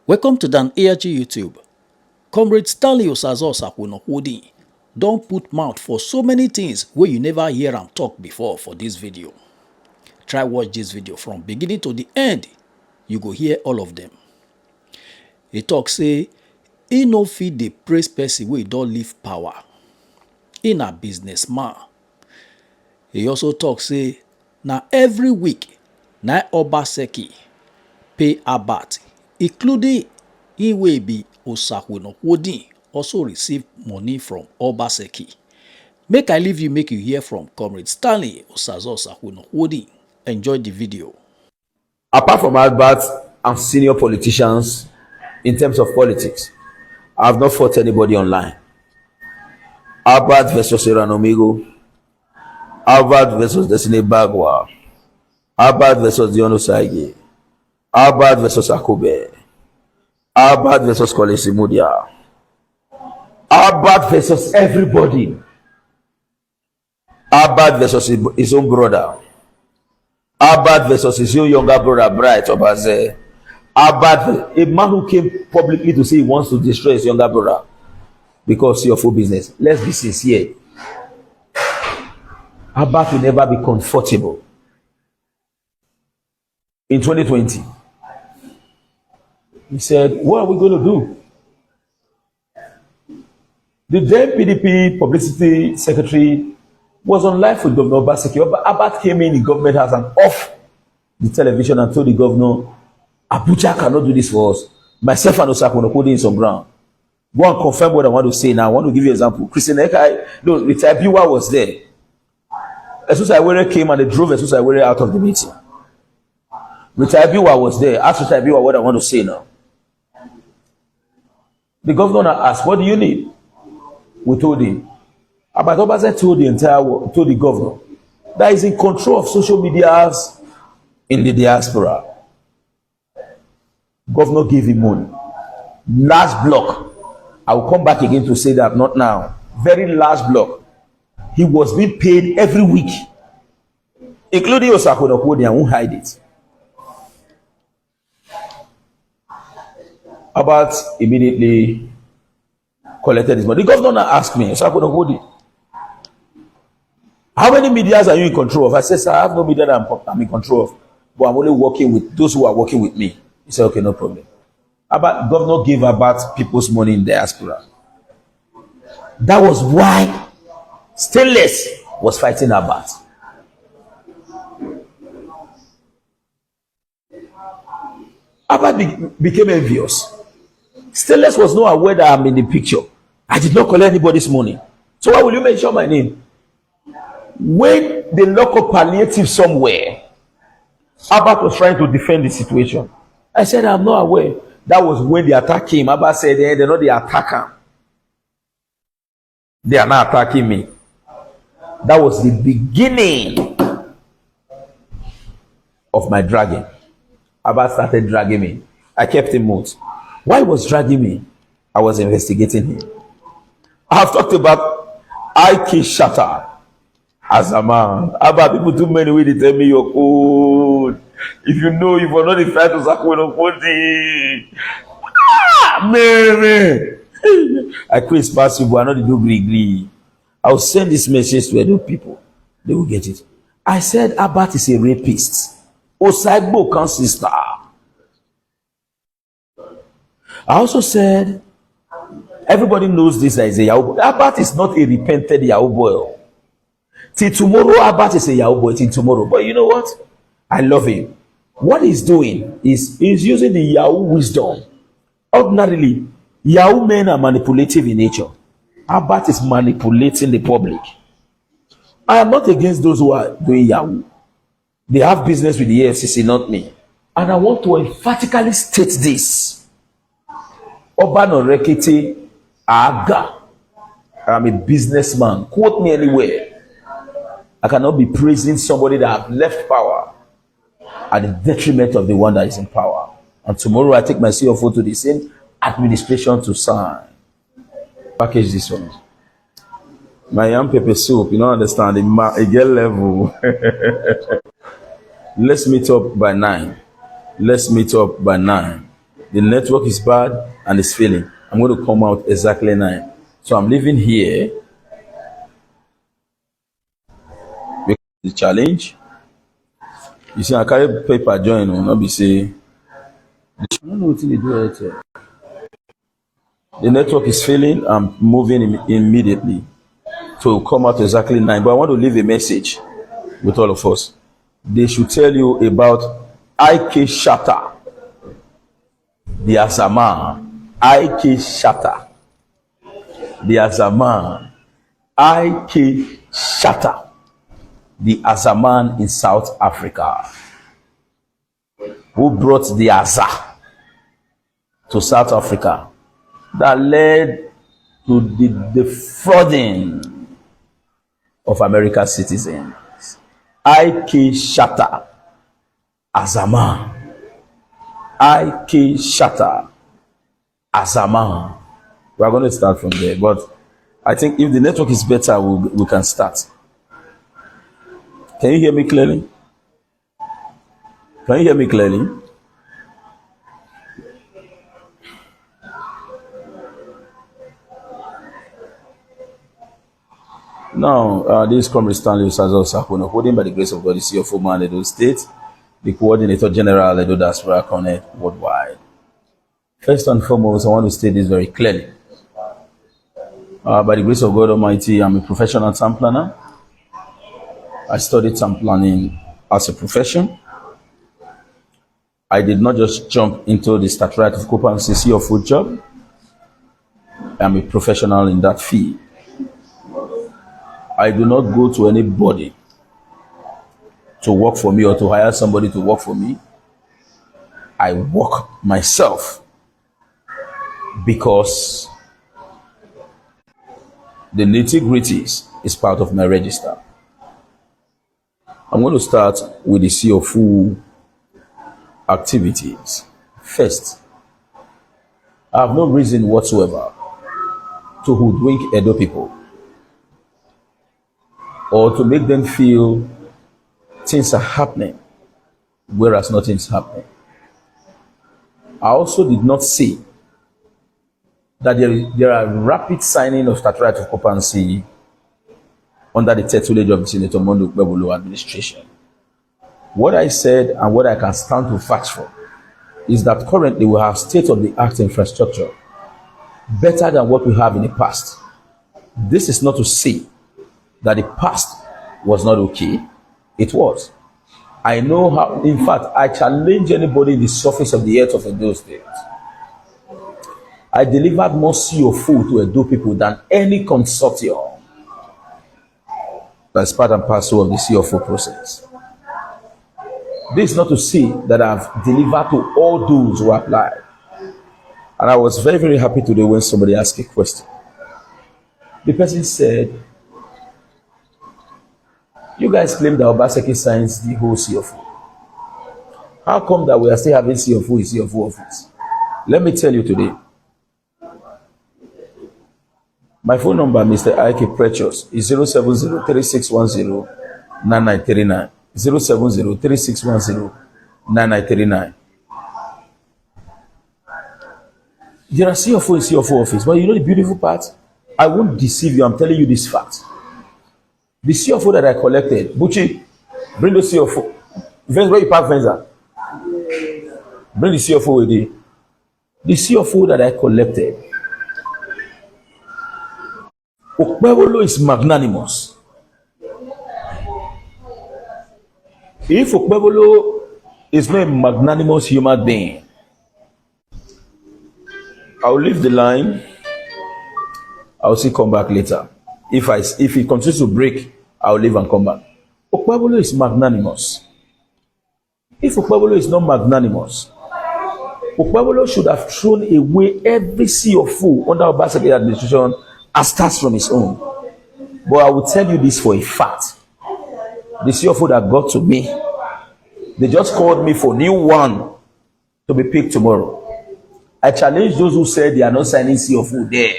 Welcome to Dan ARG YouTube. Comrade Stanley Osakhuenorkhodin don't put mouth for so many things where you never hear am talk before for this video. Try watch this video from beginning to the end. You go hear all of them. He talk say, he no fit dey praise person wey don leave power. He na businessman. He also talk say, na every week, na Obaseki pay Abat, including him wey be Osakhuenorkhodin also receive money from Obaseki. Make I leave you make you hear from Comrade Stanley Osakhuenorkhodin. Enjoy the video. Apart from Albert and senior politicians in terms of politics, I have not fought anybody online. Albert versus Iranomigo, Albert versus Destiny Bagwa, Albert versus Dion Osage, Albert versus Akobe, Albert versus Kolesi Mudia, Albert versus everybody, Albert versus his own brother, Albert versus his own younger brother, Bright Obaze. Albert, a man who came publicly to say he wants to destroy his younger brother because of full business. Let's be sincere. Albert will never be comfortable. In 2020, he said, what are we going to do? The then PDP publicity secretary was on live with Governor Obaseki. Albert came in the government house and off the television and told the governor, Abuja cannot do this for us. Myself and Osakhuenorkhodin is on ground. Go and confirm what I want to say now. I want to give you an example. Christian Ekai, no, retired Biwa was there. Osakhuenorkhodin came and they drove Osakhuenorkhodin out of the meeting. Retired Biwa was there. Ask Retired Biwa what I want to say now. The governor asked, what do you need? We told him. But Obaseki told the governor that he's in control of social medias in the diaspora. Governor gave him money. Last block. I will come back again to say that, not now. Very last block. He was being paid every week, including Osakhuenorkhodin, who hide it. About immediately collected his money. The governor asked me, Osakhuenorkhodin, how many medias are you in control of? I said, sir, I have no media that I'm in control of, but I'm only working with those who are working with me. He said, okay, no problem. About governor gave about people's money in diaspora. That was why Stainless was fighting Abat. Abat became envious. Stainless was not aware that I'm in the picture. I did not collect anybody's money. So why will you mention my name? When they lock up palliative somewhere, Abat was trying to defend the situation. I said, I'm not aware. That was when the attack came. Abat said, they're not the attacker. They are not attacking me. That was the beginning of my dragging. Abat started dragging me. I kept him mute. Why was dragging me? I was investigating him. I have talked about IK Shatter as a man. Abat, people too many ways they tell me you're old. If you know, if you're not the fight to Osakhuenorkhodin, man. I quit pass you, but I know they do agree. I'll send this message to other people. They will get it. I said Abat is a rapist. Osagbo can sister. I also said everybody knows this as a Yahoo boy. Abat is not a repented Yahoo boy. Till tomorrow, Abat is a Yahoo boy. Till tomorrow. But you know what? I love him. What he's doing is he's using the Yahoo wisdom. Ordinarily, Yahoo men are manipulative in nature. Abat is manipulating the public. I am not against those who are doing Yahoo. They have business with the AFCC, not me. And I want to emphatically state this. Osakhuenorkhodin Aga. I'm a businessman. Quote me anywhere. I cannot be praising somebody that have left power at the detriment of the one that is in power. And tomorrow I take my CFO to the same administration to sign. Package this one. My yam pepper soup, you don't understand, it get level. Let's meet up by 9. Let's meet up by 9. The network is bad and it's failing. I'm going to come out exactly 9. So I'm leaving here. The challenge. You see, I carry paper join, will not be say. I don't know what they do right here. The network is failing. I'm moving immediately to come out exactly 9. But I want to leave a message with all of us. They should tell you about IK Shatter, the Azaman. IK Shatter, the Azaman. IK Shatter, the Azaman in South Africa, who brought the Azar to South Africa that led to the defrauding of American citizens. IK Shatter, Azaman. IK Shatter, Azaman. We are going to start from there, but I think if the network is better, we can start. Can you hear me clearly? Can you hear me clearly? Now, this is Comrade Stanley Osakhuenorkhodin, by the grace of God, the CFO man Edo State, the Coordinator General Edo Diaspora Connect worldwide. First and foremost, I want to state this very clearly. By the grace of God Almighty, I'm a professional town planner. I studied town planning as a profession. I did not just jump into the statutory of occupancy CFO job. I'm a professional in that field. I do not go to anybody to work for me or to hire somebody to work for me. I work myself because the nitty-gritties is part of my register. I'm going to start with the CFO activities. First, I have no reason whatsoever to hoodwink Edo people or to make them feel things are happening, whereas nothing's happening. I also did not say that there are rapid signing of statutory of occupancy under the tutelage of Senator Mondo Gbebolo administration. What I said and what I can stand to vouch for is that currently we have state-of-the-art infrastructure better than what we have in the past. This is not to say that the past was not okay. It was. I know how, in fact, I challenge anybody in the surface of the earth of Edo State. I delivered more CFO to Edo people than any consortium. That's part and parcel of the CFO process. This is not to say that I've delivered to all those who applied. And I was very, very happy today when somebody asked a question. The person said, you guys claim that Obaseki signs the whole CFO. How come that we are still having CFO in CFO office? Let me tell you today. My phone number, Mr. Ike Precious, is 070-3610-9939. 070-3610-9939. There are CFO in CFO office, but you know the beautiful part? I won't deceive you. I'm telling you this fact. The CFO that I collected, Buchi, bring the CFO. Where you park Venza? Bring the CFO with you. The CFO that I collected, Okpebolo is magnanimous. If Okpebolo is not a magnanimous human being, I'll leave the line. I'll still come back later. If it continues to break, I'll leave and come back. Okpebolo is magnanimous. If Okpebolo is not magnanimous, Okpebolo should have thrown away every CFO under Obaseki administration and starts from his own. But I will tell you this for a fact. The CFO that got to me, they just called me for new one to be picked tomorrow. I challenge those who said they are not signing CFO there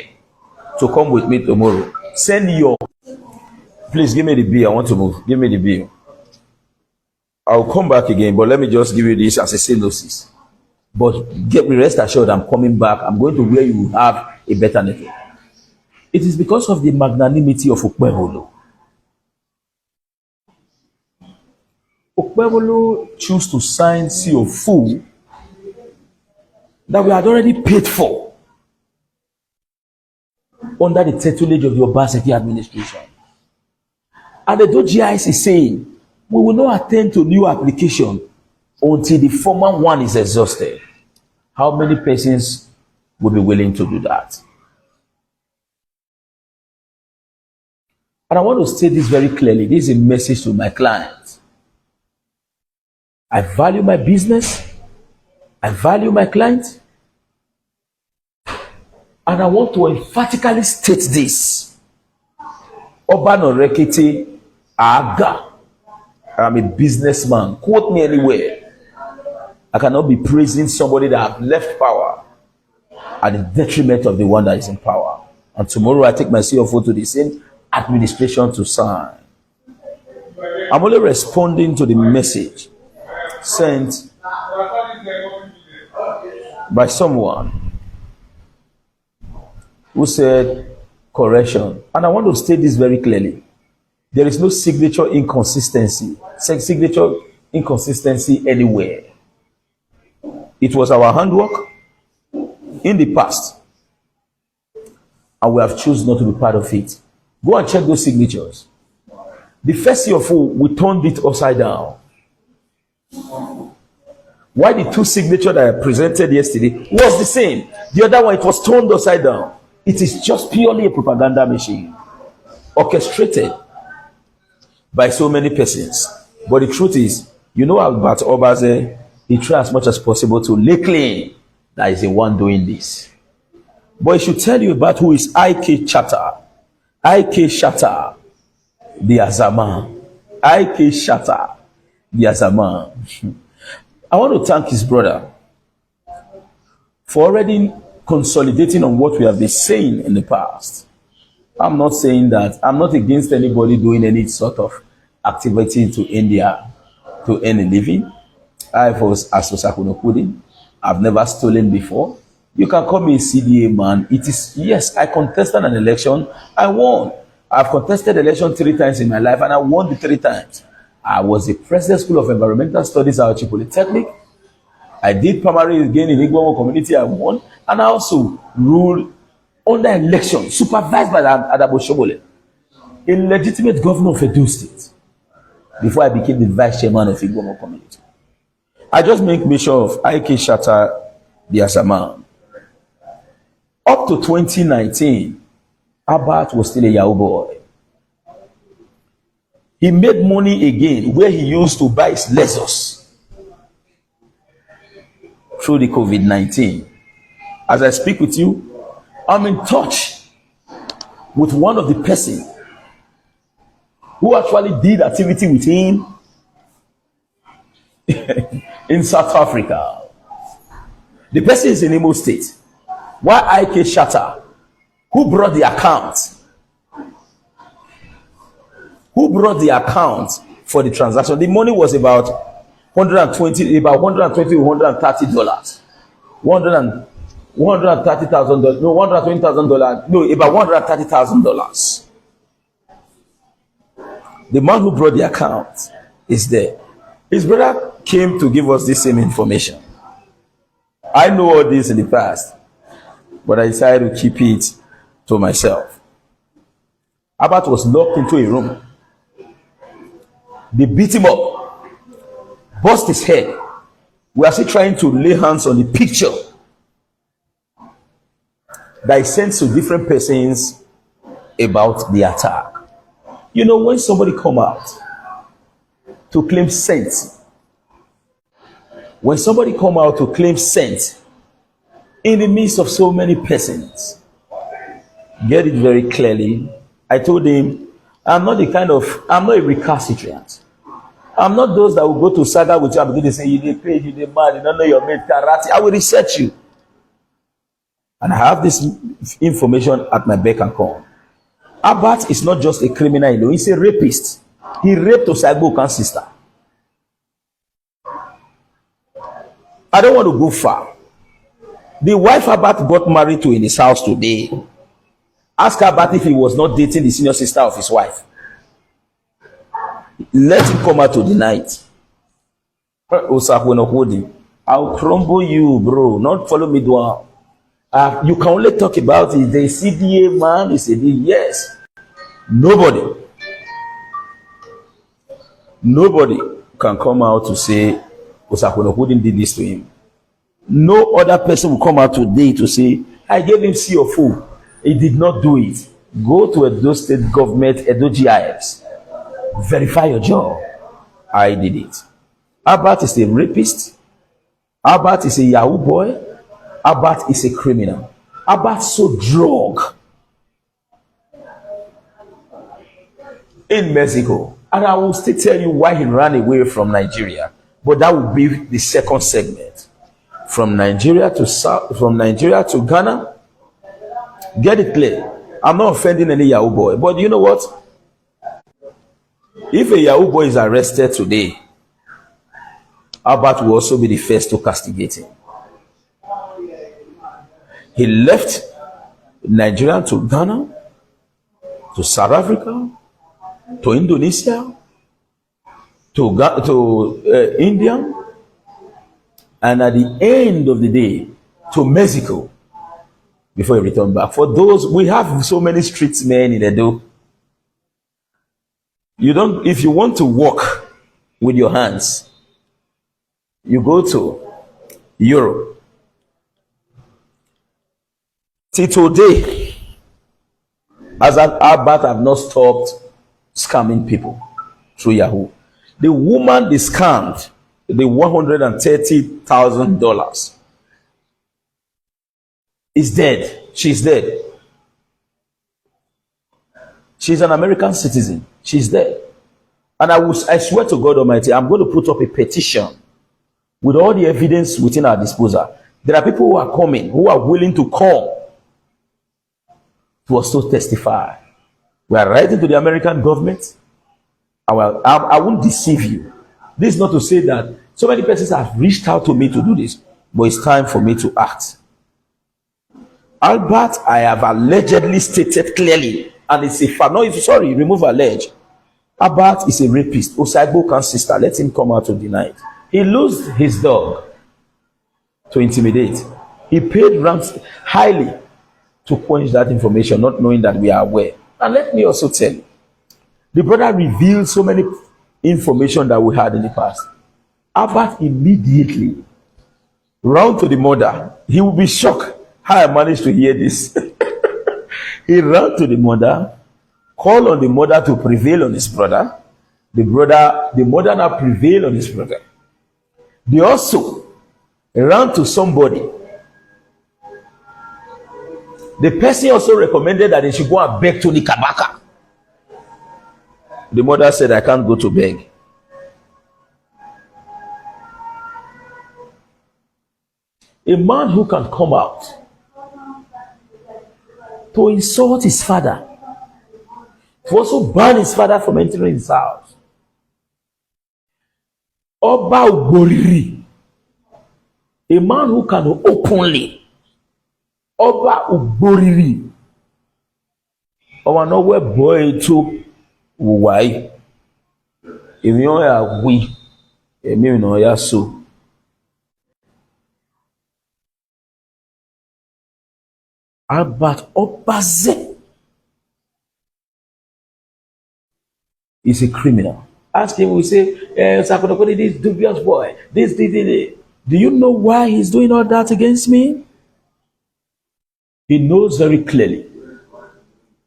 to come with me tomorrow. Send your... Please give me the bill. I want to move. Give me the bill. I'll come back again, but let me just give you this as a synopsis. But get rest assured, I'm coming back. I'm going to where you have a better network. It is because of the magnanimity of Okpebholo. Okpebholo chose to sign seal of full that we had already paid for under the tutelage of the Obaseki administration. And the GIS is saying, we will not attend to new application until the former one is exhausted. How many persons would be willing to do that? And I want to state this very clearly. This is a message to my clients. I value my business. I value my clients. And I want to emphatically state this. Osakhuenorkhodin Aga. I'm a businessman. Quote me anywhere. I cannot be praising somebody that have left power at the detriment of the one that is in power. And tomorrow I take my CFO to the same administration to sign. I'm only responding to the message sent by someone who said correction. And I want to state this very clearly. There is no signature inconsistency anywhere. It was our handwork in the past, and we have chosen not to be part of it. Go and check those signatures. The first CFO, we turned it upside down. Why the two signatures that I presented yesterday was the same. The other one, it was turned upside down. It is just purely a propaganda machine, orchestrated by so many persons. But the truth is, you know about Obaseki, he tries as much as possible to lay claim that is the one doing this. But he should tell you about who is IK Shatter. IK Shatter, the Azaman. IK Shatter, the Azaman. I want to thank his brother for already consolidating on what we have been saying in the past. I'm not saying that. I'm not against anybody doing any sort of activity to India to earn a living. I was as Osakhuenorkhodin. I've never stolen before. You can call me a CDA man. It is, yes, I contested an election. I won. I've contested election 3 times in my life and I won the 3 times. I was the President School of Environmental Studies at Auchi Polytechnic. I did primary again in Igbo community. I won. And I also ruled under election, supervised by Adabo Shobole, a legitimate governor of Edo State, before I became the vice chairman of Igbo community. I just make mention of IK Shatter, the Azaman. Up to 2019, Albert was still a Yahoo boy. He made money again where he used to buy his Lexus through the COVID-19. As I speak with you, I'm in touch with one of the persons who actually did activity with him in South Africa. The person is in Imo State. Why IK Shatter? Who brought the account? Who brought the account for the transaction? The money was about $120,000, $130. $130,000, no, $120,000, no, about $130,000. The man who brought the account is there. His brother came to give us this same information. I know all this in the past, but I decided to keep it to myself. Albert was locked into a room. They beat him up, bust his head. We are still trying to lay hands on the picture that is sent to different persons about the attack. You know, when somebody come out to claim sense, when somebody come out to claim sense in the midst of so many persons, get it very clearly. I told him, I'm not a recalcitrant. I'm not those that will go to saga with you and begin to say, you dey pay, you dey mad, you don't know your mate, karate. I will research you. And I have this information at my beck and call. Albert is not just a criminal alone, he's a rapist. He raped Osakhuenorkhodin's sister. I don't want to go far. The wife Abat got married to in his house today. Ask Abat if he was not dating the senior sister of his wife. Let him come out to deny it. Osakhuenorkhodin, I'll crumble you, bro. Not follow me down. You can only talk about it. The CDA man is a yes. Nobody can come out to say Osakhuenorkhodin did this to him. No other person will come out today to say, I gave him C of O. He did not do it. Go to Edo State Government, Edo GIS. Verify your job. I did it. Abat is a rapist. Abat is a Yahoo boy. Abat is a criminal. Abat sold drug in Mexico. And I will still tell you why he ran away from Nigeria. But that will be the second segment. From Nigeria to Ghana. Get it clear. I'm not offending any Yahoo boy. But you know what? If a Yahoo boy is arrested today, Abat will also be the first to castigate him. He left Nigeria to Ghana, to South Africa, to Indonesia, to India, and at the end of the day, to Mexico before he returned back. For those, we have so many street men in Edo. If you want to walk with your hands, you go to Europe. Till today, as Abat have not stopped scamming people through Yahoo. The woman they scammed the $130,000 is dead. She's dead. She's an American citizen. She's dead. And I swear to God Almighty, I'm going to put up a petition with all the evidence within our disposal. There are people who are coming, who are willing to come to also testify. We are writing to the American government. I won't deceive you. This is not to say that so many persons have reached out to me to do this, but it's time for me to act. Albert, I have allegedly stated clearly, and it's a fact. No, sorry, remove allege. Albert is a rapist. Osagbo's sister, let him come out to deny it. He lost his dog to intimidate. He paid ransom highly to quench that information, not knowing that we are aware. And let me also tell you, the brother revealed so many information that we had in the past. Albert immediately ran to the mother. He will be shocked how I managed to hear this. He ran to the mother, called on the mother to prevail on his brother. The mother now prevailed on his brother. They also ran to somebody. The person also recommended that they should go and beg Tony Kabaka. The mother said, I can't go to beg. A man who can come out to insult his father, to also ban his father from entering his house. Oba Ugboriri, a man who can openly, Oba Ugboriri, Oba nowhere boy to why? If you are we, emi no ya so. Albert Obaseki is a criminal. Ask him, we say, Osakhuenorkhodin, this dubious boy, this. Do you know why he's doing all that against me? He knows very clearly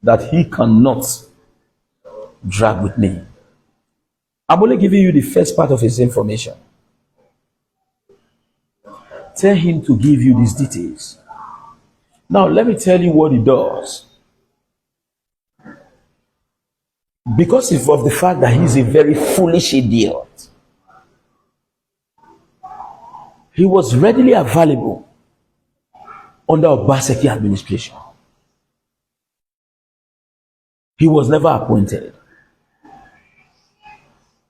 that he cannot drag with me. I'm only giving you the first part of his information. Tell him to give you these details. Now, let me tell you what he does. Because of the fact that he's a very foolish idiot, he was readily available under Obaseki administration. He was never appointed.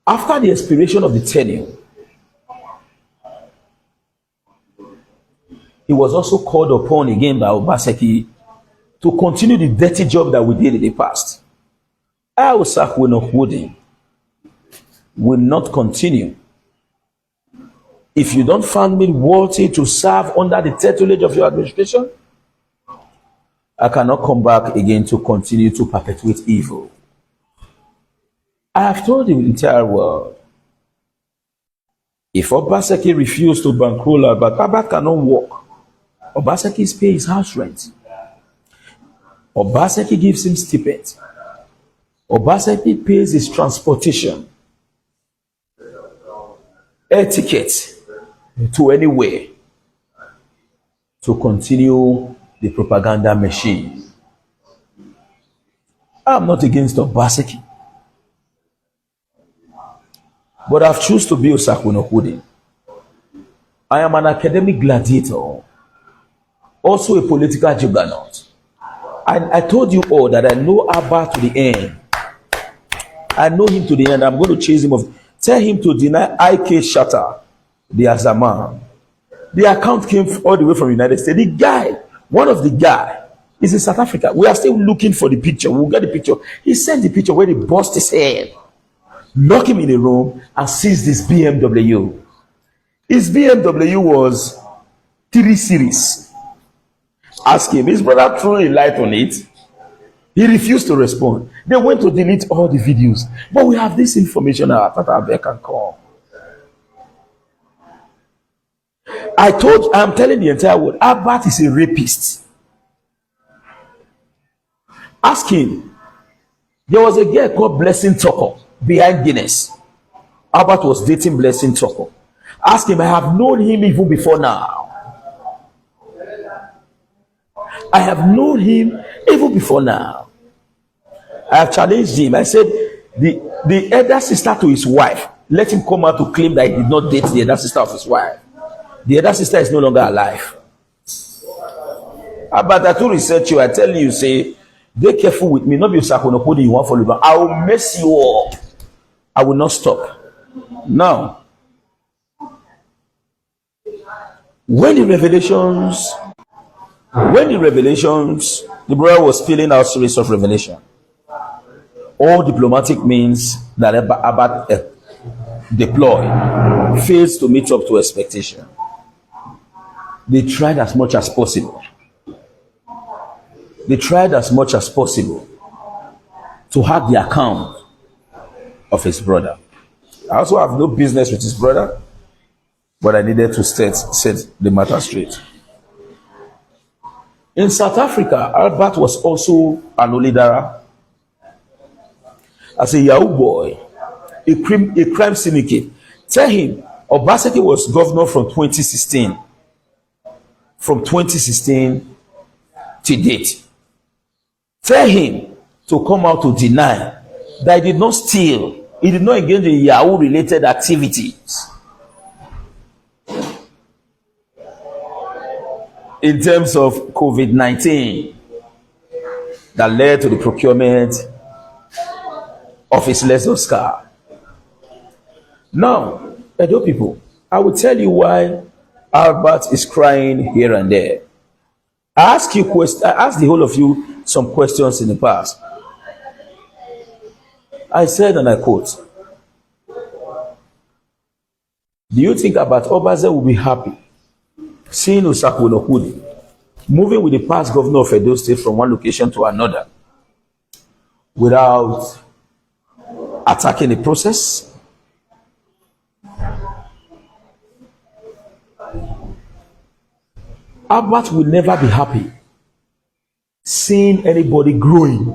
After the expiration of the tenure, he was also called upon again by Obaseki to continue the dirty job that we did in the past. Osakhuenorkhodin will not continue. If you don't find me worthy to serve under the tutelage of your administration, I cannot come back again to continue to perpetuate evil. I have told the entire world, if Obaseki refused to bankroll Albert cannot work. Obaseki's pay his house rent. Obaseki gives him stipend. Obaseki pays his transportation, air ticket to anywhere to continue the propaganda machine. I'm not against Obaseki, but I've chosen to be Osakhuenorkhodin. I am an academic gladiator, also a political juggernaut. And I told you all that I know Abba to the end. I know him to the end. I'm going to chase him off. Tell him to deny IK Shatter, the Azaman. The account came all the way from the United States. The guy, one of the guy, is in South Africa. We are still looking for the picture. We'll get the picture. He sent the picture where they bust his head, lock him in a room, and seized this BMW. His BMW was 3 Series. Ask him. His brother threw a light on it. He refused to respond. They went to delete all the videos. But we have this information now. I thought I can come. I'm telling the entire world, Albert is a rapist. Ask him. There was a girl called Blessing Toko behind Guinness. Albert was dating Blessing Toko. Ask him. I have known him even before now. I have known him even before now. I have challenged him. I said, the elder sister to his wife, let him come out to claim that he did not date the elder sister of his wife. The elder sister is no longer alive. But I to research you, I tell you, say, be careful with me. Not be Osakhuenorkhodin, you want follow back. I will mess you up. I will not stop. Now, when the revelations, the brother was filling out series of revelation. All diplomatic means that Abba deployed fails to meet up to expectation. They tried as much as possible. They tried as much as possible to hack the account of his brother. I also have no business with his brother, but I needed to set the matter straight. In South Africa, Albert was also an Olidara. As a Yahoo boy, a crime syndicate. Tell him, Obaseki was governor from 2016. From 2016 to date. Tell him to come out to deny that he did not steal. He did not engage in Yahoo-related activities. In terms of COVID-19 that led to the procurement of his Lexus car. Now, Edo people, I will tell you why Albert is crying here and there. I asked the whole of you some questions in the past. I said, and I quote, do you think Albert Obaze will be happy seeing Osakhuenorkhodin moving with the past governor of Edo State from one location to another without attacking the process? Albert will never be happy seeing anybody growing.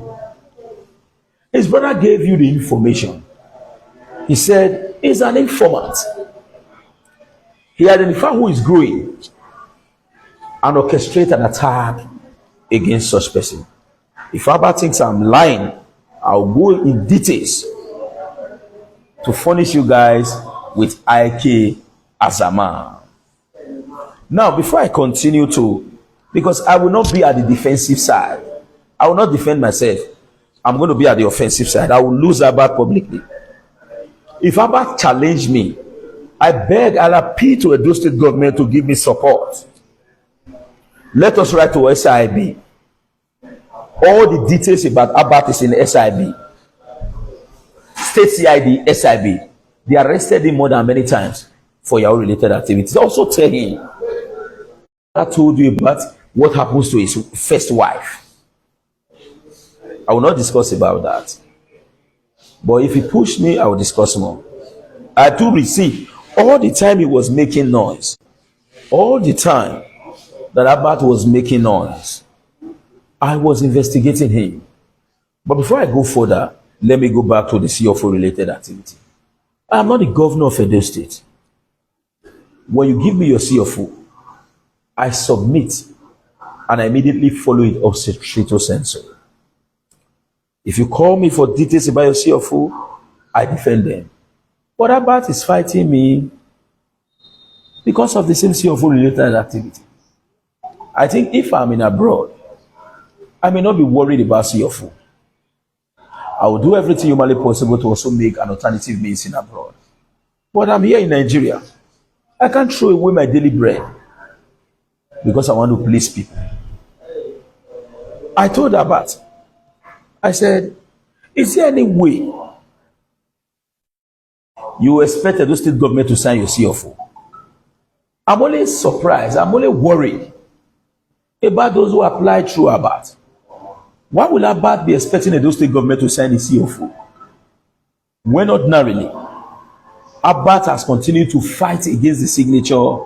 His brother gave you the information. He said he's an informant. He identified who is growing and orchestrate an attack against such person. If Albert thinks I'm lying, I'll go in details to furnish you guys with IK Azaman. Now, before I continue because I will not be at the defensive side. I will not defend myself. I'm going to be at the offensive side. I will lose Albert publicly. If Albert challenge me, I beg, I'll appeal to Edo State government to give me support. Let us write to SIB. All the details about Abat is in SIB. State CID, SIB. They arrested him more than many times for Yahoo related activities. Also tell him, I told you about what happens to his first wife. I will not discuss about that. But if he push me, I will discuss more. I do receive all the time he was making noise. All the time that Abat was making noise, I was investigating him. But before I go further, let me go back to the CFO related activity. I am not the governor of Edo State. When you give me your CFO, I submit and I immediately follow it up stricto sensu. If you call me for details about your CFO, I defend them. But Abat is fighting me because of the same CFO related activity. I think if I'm in abroad, I may not be worried about CFO. I will do everything humanly possible to also make an alternative means in abroad. But I'm here in Nigeria. I can't throw away my daily bread because I want to please people. I told Abat, I said, is there any way you expect the state government to sign your CFO? I'm only surprised, I'm only worried about those who apply through Abat. Why will Abat be expecting the state government to sign the CFO? When ordinarily, Abat has continued to fight against the signature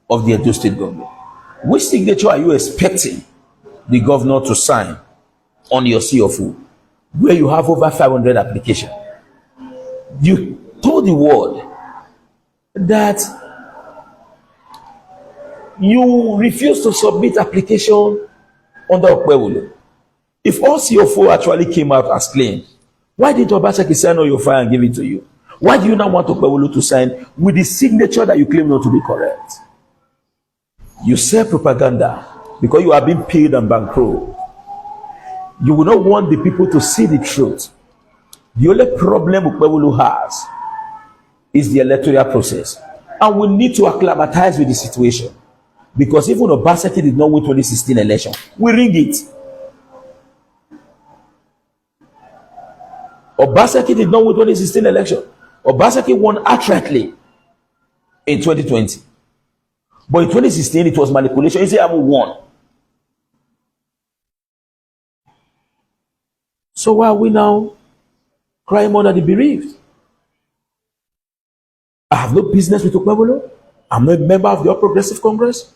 of the Edo State government. Which signature are you expecting the governor to sign on your CFO, where you have over 500 applications? You told the world that you refuse to submit application under Okpewulu. If all CFO actually came out as claimed, why did Obaseki sign on your file and give it to you? Why do you now want Okpewulu to sign with the signature that you claim not to be correct? You sell propaganda because you are being paid and bankrolled. You will not want the people to see the truth. The only problem Okpewulu has is the electoral process. And we need to acclimatize with the situation. Because even Obaseki did not win 2016 election, we ring it. Obaseki did not win 2016 election. Obaseki won outrightly in 2020. But in 2016, it was manipulation. He said, I won. So why are we now crying more than the bereaved? I have no business with Okpebolo. I'm not a member of the All Progressive Congress.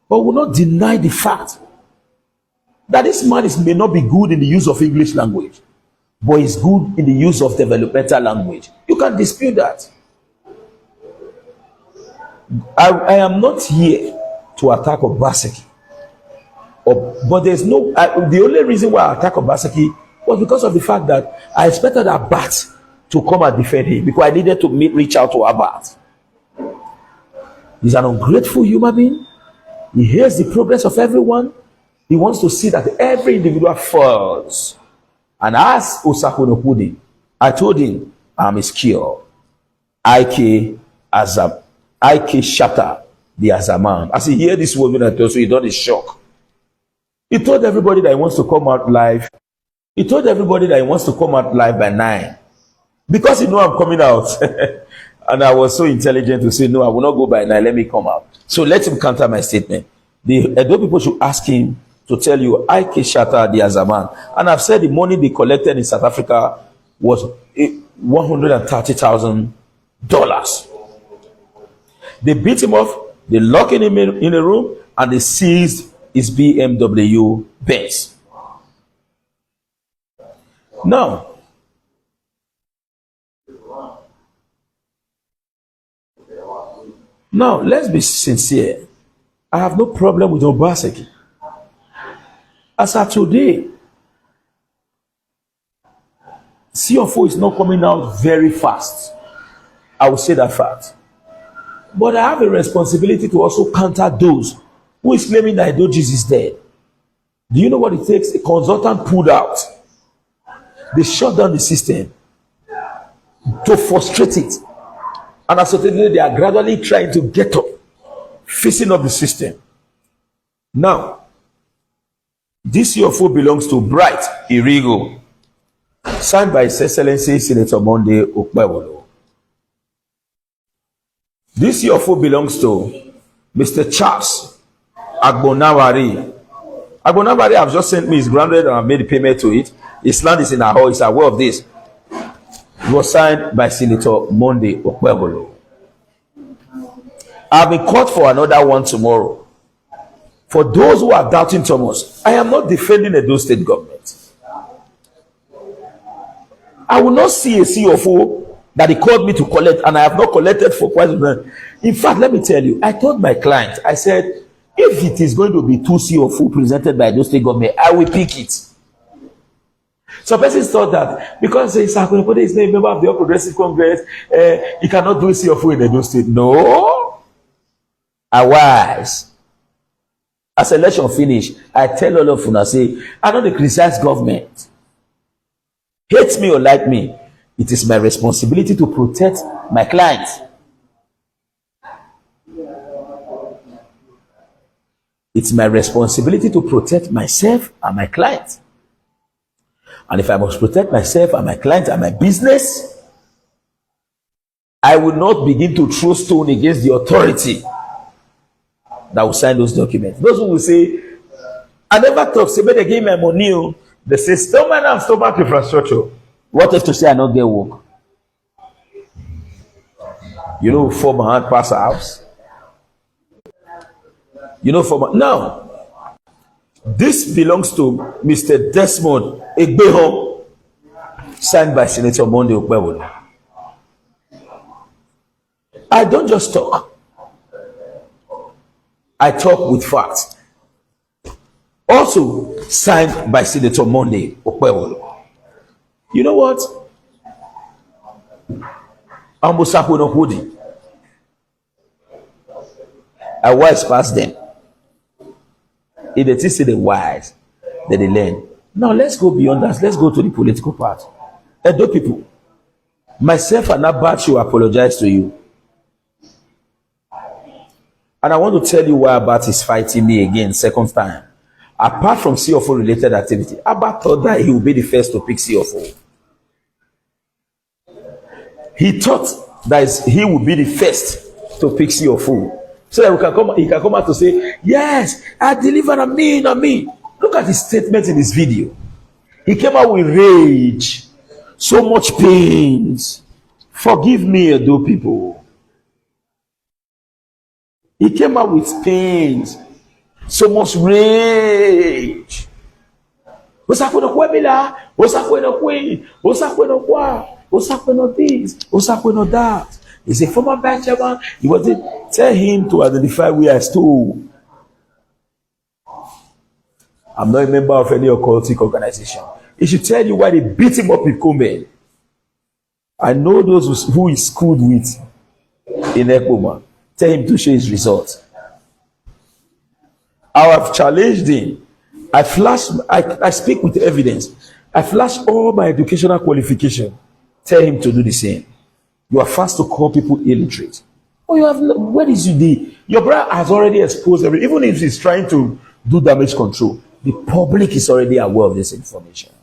But we will not deny the fact that this man may not be good in the use of English language, but is good in the use of developmental language. You can't dispute that. I am not here to attack Obaseki. But there's no, the only reason why I attack Obaseki was because of the fact that I expected Abat to come and defend him because I needed to reach out to Abat. He's an ungrateful human being. He hears the progress of everyone. He wants to see that every individual falls. And as Osakhuenorkhodin, I told him, I'm his cure. IK shatter the Azaman. As he hear this word, when I told you, he done a shock. He told everybody that he wants to come out live. He told everybody that he wants to come out live by 9. Because he know I'm coming out. And I was so intelligent to say, no, I will not go by 9. Let me come out. So let him counter my statement. The Edo people should ask him to tell you, IK shatter the Azaman. And I've said the money they collected in South Africa was $130,000. They beat him off, they locked him in a room, and they seized his BMW Benz. Now, let's be sincere. I have no problem with Obaseki. As of today, CFO is not coming out very fast. I will say that fact. But I have a responsibility to also counter those who is claiming that Idojis is dead. Do you know what it takes? A consultant pulled out. They shut down the system to frustrate it. And as of today, they are gradually trying to get up, facing up the system. Now, this CFO belongs to Bright Irigo, signed by His Excellency Senator Monday Okpebholo. This CFO belongs to Mr. Charles Agbonawari. Agbonawari have just sent me his grounded and I've made the payment to it. His land is in Ahoi. He's aware of this. It was signed by Senator Monday Okpebholo. I've been called for another one tomorrow. For those who are doubting Thomas, I am not defending Edo State government. I will not see a CFO that he called me to collect, and I have not collected for quite some time. In fact, let me tell you, I told my client, I said, if it is going to be two CFO presented by Edo State government, I will pick it. Some persons thought that because Osakhuenorkhodin is not a member of the All Progressive Congress, he cannot do a CFO in Edo State. No. I was. As election finish, I tell all of una say, I don't criticize government. Hate me or like me, it is my responsibility to protect my clients. It's my responsibility to protect myself and my clients. And if I must protect myself and my clients and my business, I will not begin to throw stone against the authority that will sign those documents. Those who will say, I never thought, say, better give my money. They say, stomach and stomach infrastructure. What if to say I not get work? You know, former hand pass a house. You know, former. Now, this belongs to Mr. Desmond Egbeho, signed by Senator Monday Okpebholo. I don't just talk. I talk with facts. Also signed by Senator Monday Okpebholo. You know what? I'm Osakhuenorkhodin. I wise past them. If they say the wise, then they learn. Now let's go beyond that. Let's go to the political part. Edo people, myself and Abachu apologize to you. And I want to tell you why Abat is fighting me again, second time. Apart from CFO related activity, Abat thought that he would be the first to pick CFO. He thought that he would be the first to pick CFO. So that he can come out to say, yes, I delivered on me, on me. Look at his statement in this video. He came out with rage, so much pains. Forgive me, Edo people. He came out with pains, so much rage. Osakhuenorkhodin, Osakhuenorkhodin, Osakhuenorkhodin this, Osakhuenorkhodin that. He's a former bank chairman. He wasn't tell him to identify where I stole. I'm not a member of any occultic organization. He should tell you why they beat him up in Kumel. I know those who he schooled with in Ekoma. Tell him to show his results. I have challenged him. I speak with evidence. I flash all my educational qualification. Tell him to do the same. You are fast to call people illiterate. Oh, you have where is you the? Your brother has already exposed everything. Even if he's trying to do damage control, the public is already aware of this information.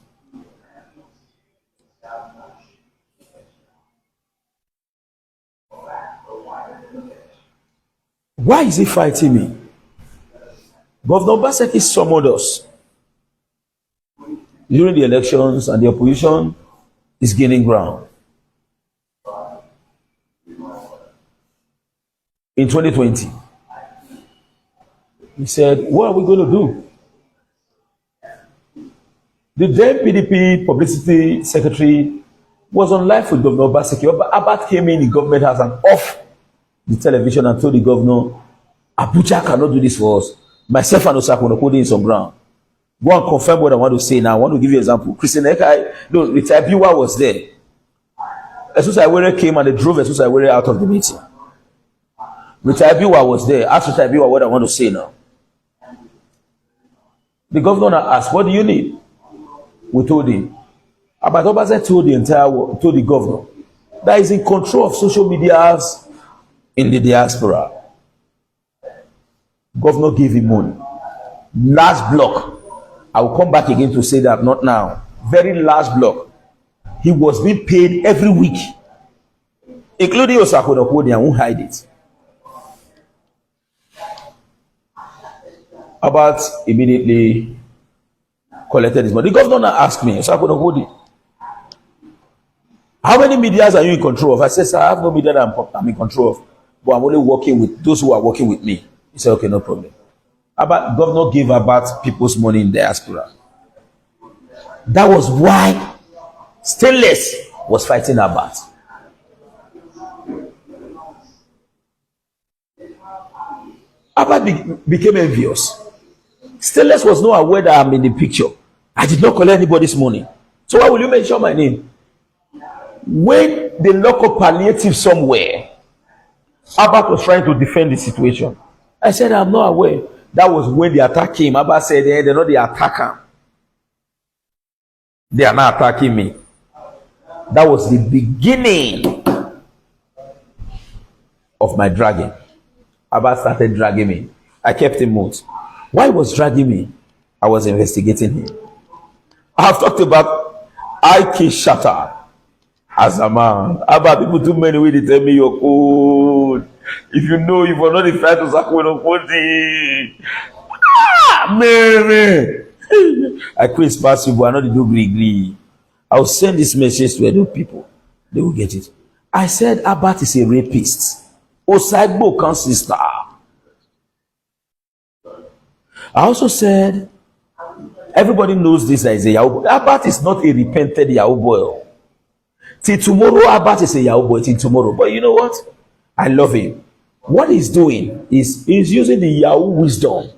Why is he fighting me? Governor Obaseki summoned us during the elections, and the opposition is gaining ground. In 2020, he said, what are we going to do? The then PDP publicity secretary was on live with Governor Obaseki. Abat came in the government house and off the television and told the governor, Abuja cannot do this for us. Myself and Osakhuenorkhodin is on ground. Go and confirm what I want to say now. I want to give you an example. Christian Ekai, no, retired Biwa was there. Esusaiwere came and they drove Esusaiwere out of the meeting. Retired Biwa was there. Ask Retired Biwa what I want to say now. The governor asked, what do you need? We told him. Abat Obaseki told the governor that is in control of social medias in the diaspora. Governor gave him money. Last block. I will come back again to say that, not now. Very last block. He was being paid every week, including Osakhuenorkhodin. I won't hide it. About immediately collected his money. The governor now asked me, Osakhuenorkhodin, how many medias are you in control of? I said, sir, I have no media that I'm in control of, but I'm only working with those who are working with me. He said, okay, no problem. About governor gave about people's money in diaspora. That was why Stainless was fighting Abat. Abat became envious. Stainless was not aware that I'm in the picture. I did not collect anybody's money. So why will you mention my name? When they lock up palliative somewhere, Abat was trying to defend the situation. I said, I'm not aware. That was when the attack came. Abat said, they're not the attacker. They are not attacking me. That was the beginning of my dragging. Abat started dragging me. I kept him mute. Why he was dragging me? I was investigating him. I have talked about IK Shatter as a man. About people too many way they tell me you're cold. If you know you are not a fight to Osakhuenorkhodin. Man. I quit pass you, but I know they do agree. I'll send this message to other people. They will get it. I said Abat is a rapist. Osagbo sister. I also said everybody knows this as a Yahoo boy. Abat is not a repented Yahoo boy. Till tomorrow, Abat is a Yahoo boy till tomorrow. But you know what? I love him. What he's doing is he's using the Yahoo wisdom.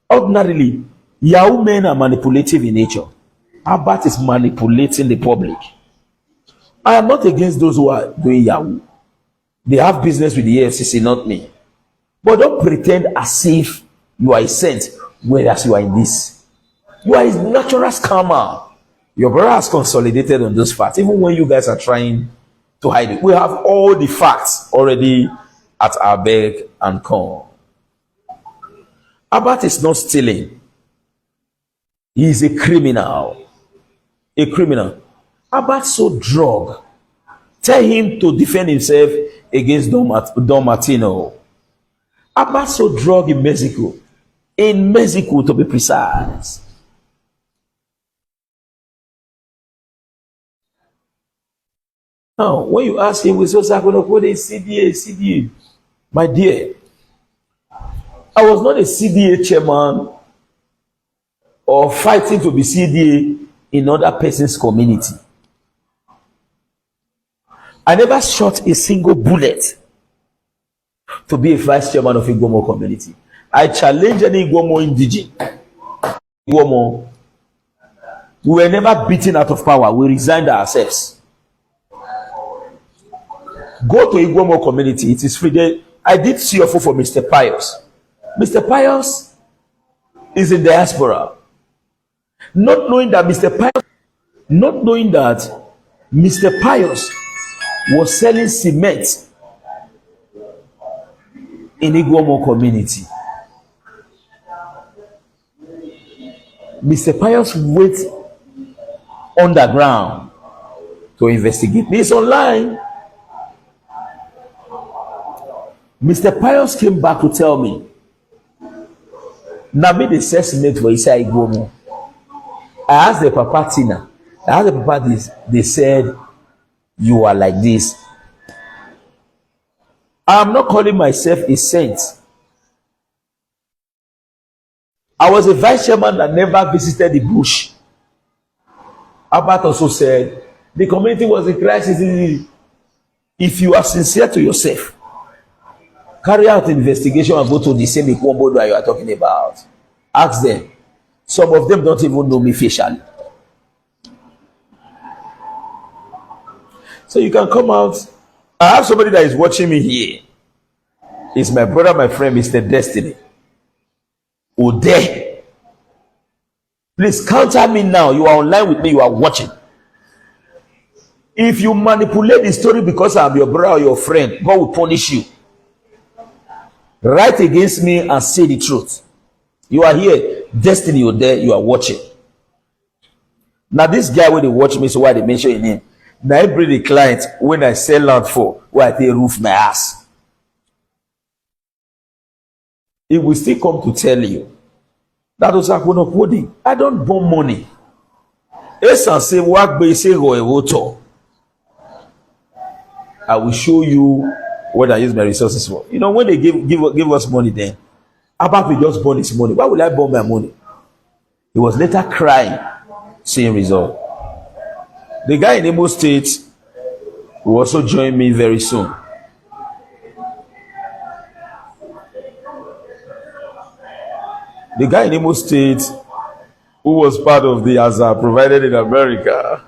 Ordinarily, Yahoo men are manipulative in nature. Abat is manipulating the public. I am not against those who are doing Yahoo. They have business with the AFCC, not me. But don't pretend as if you are a saint, whereas you are in this. You are a natural scammer. Your brother has consolidated on those facts, even when you guys are trying to hide it. We have all the facts already at our beck and call. Abat is not stealing. He is a criminal. A criminal. Abat sold drug. Tell him to defend himself against Don Martino. Abat sold drug in Mexico. In Mexico, to be precise. Now, when you ask him, we say, Osakhuenorkhodin, CDA. My dear, I was not a CDA chairman or fighting to be CDA in other person's community. I never shot a single bullet to be a vice chairman of Igbomo community. I challenge any Igbomo indigene. Igbomo, we were never beaten out of power. We resigned ourselves. Go to Igbomo community. It is free there. I did CFO for Mr. Pius. Mr. Pius is in diaspora. Not knowing that Mr. Pius was selling cement in Igbomo community. Mr. Pius went underground to investigate. This online. Mr. Pius came back to tell me, now made the assessment for Isai Igbomo. I asked the Papa Tina. I asked the Papa this. They said, you are like this. I am not calling myself a saint. I was a vice chairman that never visited the bush. Abat also said, the community was in crisis. If you are sincere to yourself, carry out investigation and go to the same Igbomo that you are talking about. Ask them. Some of them don't even know me facially. So you can come out. I have somebody that is watching me here. It's my brother, my friend, Mr. Destiny. Ode. Please counter me now. You are online with me. You are watching. If you manipulate the story because I'm your brother or your friend, God will punish you. Write against me and say the truth. You are here. Destiny, you're there, you are watching. Now, this guy when they watch me, so why they mention his name? Now, I bring the client when I sell land for where I take roof my ass. It will still come to tell you that Osakhuenorkhodin, I don't burn money. Esan say work be say go. I will show you what I use my resources for. You know, when they give us money, then Abba will just burn his money. Why will I burn my money? He was later crying, seeing result. The guy in Imo State will also join me very soon. The guy in Imo State who was part of the ASA provided in America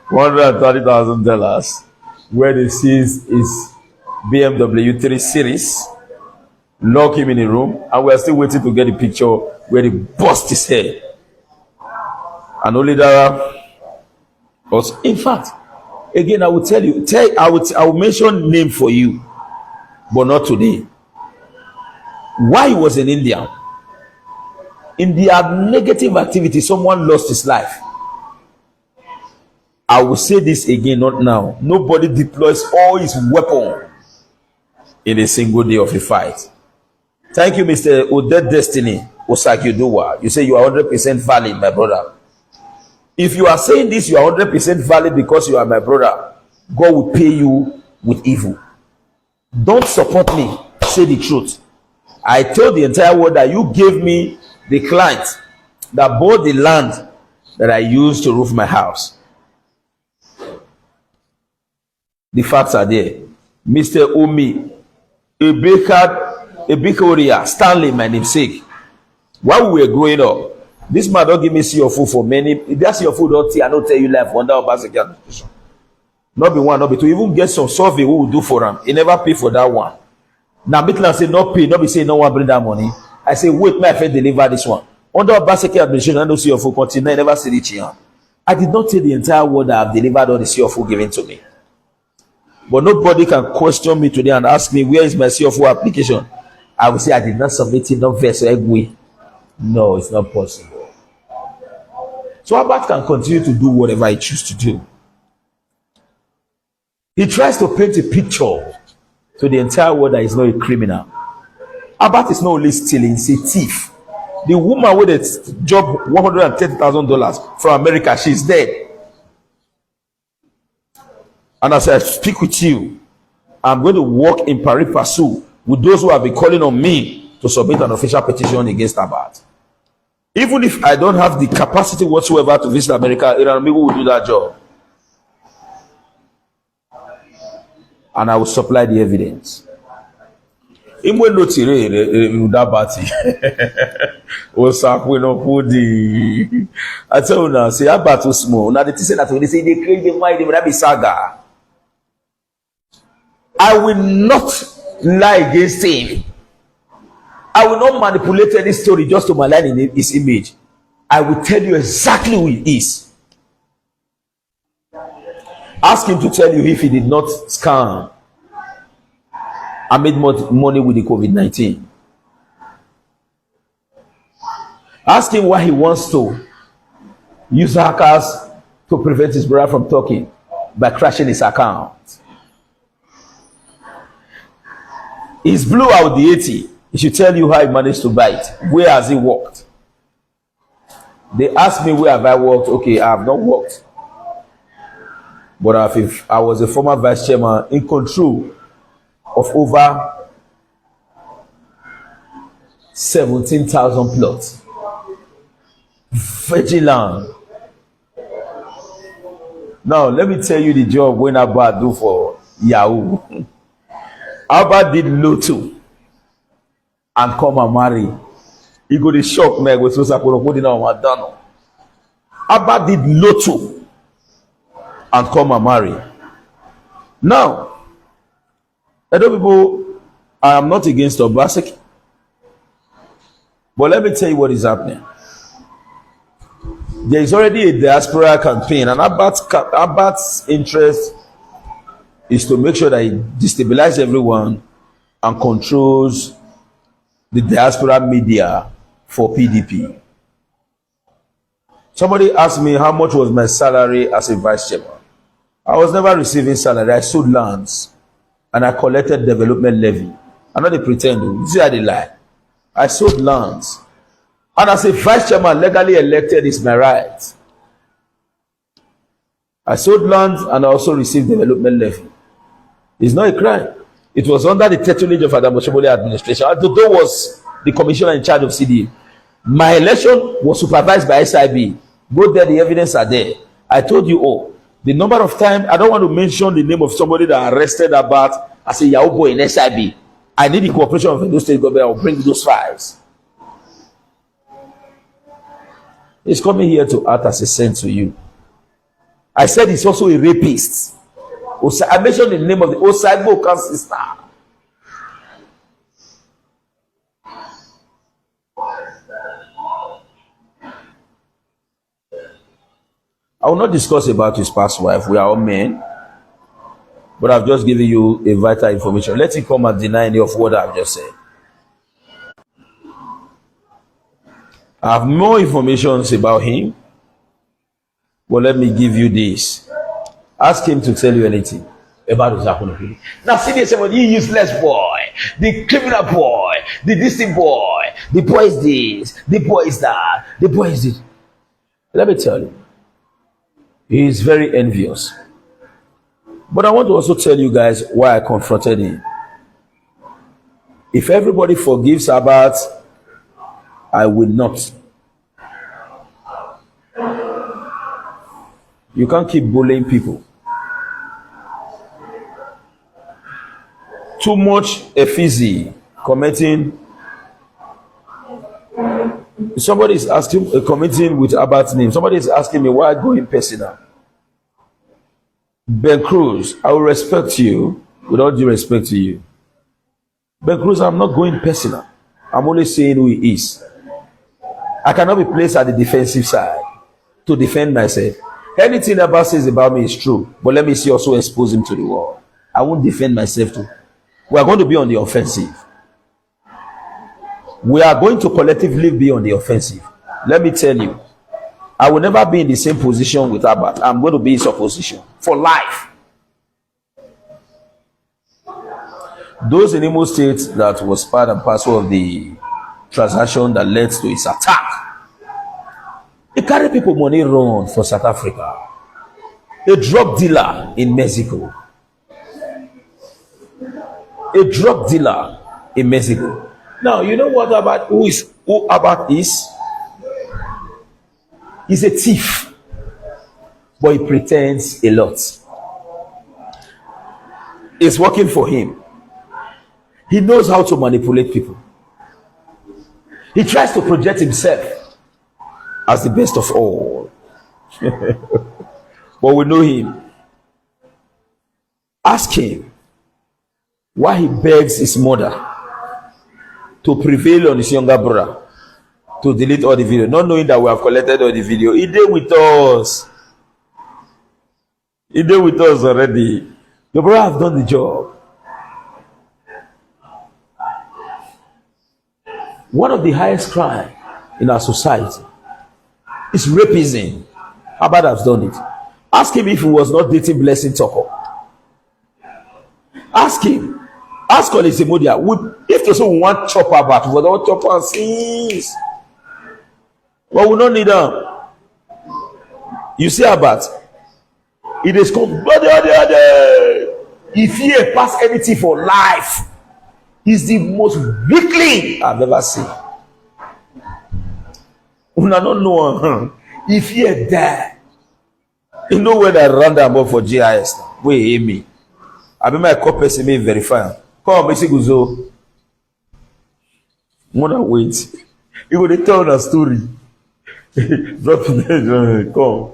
$130,000, where they seized his BMW 3 Series, lock him in a room, and we are still waiting to get the picture where they bust his head. And only that was, in fact, again, I will tell you, I will mention name for you, but not today. Why he was in India? In their negative activity, someone lost his life. I will say this again, not now. Nobody deploys all his weapons in a single day of a fight. Thank you, Mr. Odette Destiny Osakhuenorkhodin. You say you are 100% valid, my brother. If you are saying this, you are 100% valid because you are my brother, God will pay you with evil. Don't support me. Say the truth. I told the entire world that you gave me the client that bought the land that I used to roof my house. The facts are there. Mr. Omi Ebikoria Stanley, my namesake. While we were growing up, this man don't give me CFO for many. If that's your food, don't I don't tell you life under Obaseki administration. Not be one, not be two. Even get some survey who will do for him. He never pay for that one. Now, Bitland say not pay, not be saying no one bring that money. I say, wait, my friend deliver this one. Under Obaseki administration, I don't see your full continue. I never see it here. I did not tell the entire world that I've delivered all the CFO given to me. But nobody can question me today and ask me, where is my CFO application? I will say, I did not submit it, not verse way. No, it's not possible. So Albert can continue to do whatever he chooses to do. He tries to paint a picture to the entire world that he's not a criminal. Albert is not only stealing, he's a thief. The woman with a job $130,000 from America, she's dead. And as I speak with you, I'm going to work in pari passu with those who have been calling on me to submit an official petition against Albert. Even if I don't have the capacity whatsoever to visit America, Iran people will do that job. And I will supply the evidence. Imwe no tire udabati. Osakhuenorkhodin. I tell you now, say Albert too small. Now the say that when they say they create the mind, they will be saga. I will not lie against him. I will not manipulate any story just to malign in his image. I will tell you exactly who he is. Ask him to tell you if he did not scam and made money with the COVID-19. Ask him why he wants to use hackers to prevent his brother from talking by crashing his account. He's blew out the 80. He should tell you how he managed to buy it. Where has he worked? They asked me where have I worked. Okay, I have not worked. But I was a former vice chairman in control of over 17,000 plots. Vigilant. Now, let me tell you the job when Albert do for Yahoo. Albert did Lotto and come and marry. He go to shock me with Osakhuenorkhodin now Madano. Albert did Lotto and come and marry. Now, other people, I am not against Obaseki, but let me tell you what is happening. There is already a diaspora campaign, and Albert's interest is to make sure that he destabilizes everyone and controls the diaspora media for PDP. Somebody asked me how much was my salary as a vice chairman. I was never receiving salary. I sold lands and I collected development levy. I'm not a pretend. You see how they lie. I sold lands. And as a vice chairman, legally elected is my right. I sold lands and I also received development levy. It's not a crime. It was under the tutelage of Adam Oshomole administration. Although was the commissioner in charge of CDA. My election was supervised by SIB. Go there, the evidence are there. I told you all. The number of times, I don't want to mention the name of somebody that arrested about as a Yahoo boy in SIB. I need the cooperation of the state government. I will bring those files. He's coming here to act as a saint to you. I said he's also a rapist. I mentioned the name of the Osakhuenorkhodin sister. I will not discuss about his past wife. We are all men. But I've just given you a vital information. Let him come and deny any of what I've just said. I have more information about him. But let me give you this. Ask him to tell you anything about Osakhuenorkhodin. Now see this, you useless boy, the criminal boy, the distant boy, the boy is this, the boy is that, the boy is this. Let me tell you, he is very envious. But I want to also tell you guys why I confronted him. If everybody forgives Abat, I will not. You can't keep bullying people. Too much effigy commenting. Somebody is asking, commenting with Abat's name. Somebody is asking me why going personal. Ben Cruz, I will respect you with all due respect to you. Ben Cruz, I'm not going personal. I'm only saying who he is. I cannot be placed at the defensive side to defend myself. Anything Abat says about me is true, but let me see also expose him to the world. I won't defend myself too. We are going to be on the offensive. We are going to collectively be on the offensive. Let me tell you, I will never be in the same position with Abat. I'm going to be in his opposition for life. Those in Imo State that was part and parcel of the transaction that led to his attack, they carry people money run for South Africa. A drug dealer in Mexico. A drug dealer in Mexico. Now, you know what Abat, who Abat is? He's a thief, but he pretends a lot. It's working for him. He knows how to manipulate people. He tries to project himself as the best of all. But we know him. Ask him why he begs his mother to prevail on his younger brother to delete all the video, not knowing that we have collected all the video. He did with us. He did with us already. Your brother has done the job. One of the highest crimes in our society is rapism. Abat has done it. Ask him if he was not dating Blessing Toko. Ask him. Ask Olisemodia. If there's someone want chop Abat, we don't chop and seize. But we don't need them. You see Abat, it is called if he pass anything for life, he's the most weakling I've ever seen. Una don't know. If he die, you know where I run them up for GIS. Wait, hear me. I be my copy me verify. Come, Mr. Guzo. More than wait. You will tell a story. Drop it. Come.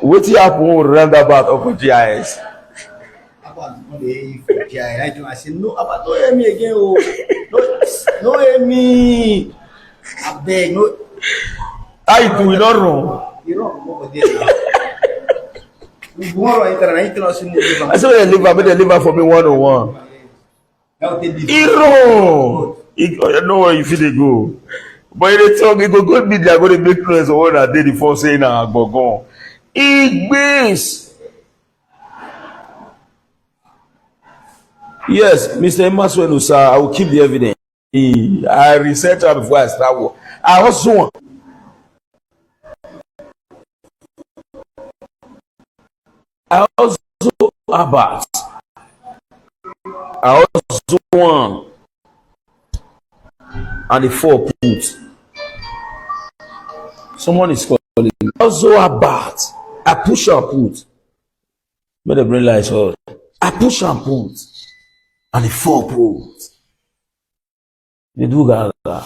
What you have to run about up for GIS? I said, no, Abat, don't hear me again. Oh. No, hear me. I beg, no. I do not wrong. You know, I said, deliver for me 101. Hero. know where you feel they go. But they talk, it go good media, go to make noise or what I did before saying go. Igbe's. Yes, Mr. Emaswenu, sir, I will keep the evidence. I researched her before I start work. I also about. I also want and the 4 put. Someone is calling. Also about. I push and put. When the brain lights out. I push and put. And the 4 put. They do gaga.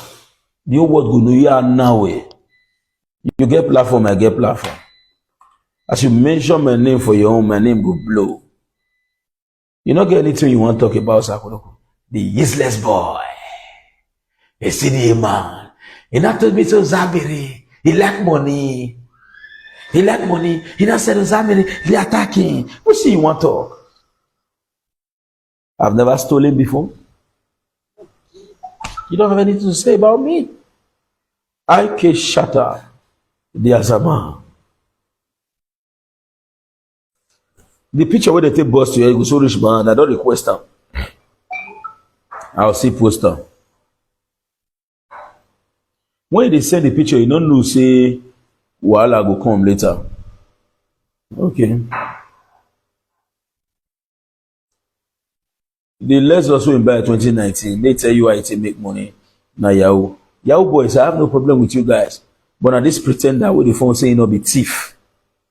The whole world go know you are now. You get platform, I get platform. As you mention my name for your own, my name go blow. You don't get anything you want to talk about, Osakhuenorkhodin. The useless boy. A CDA man. He not told me to Zabiri. He like money. He like money. He not said Zabiri. He attacking. What see you want to talk? I've never stolen before. You don't have anything to say about me. I can shatter the Azama. The picture where they take bus to you, go so rich man. I don't request them. I'll see poster. When they send the picture, you don't know say Wahala go come later. Okay. The less also in by 2019, they tell you how to make money. Now Yahoo. Yahoo boys, I have no problem with you guys. But now this pretender with the phone saying not be thief.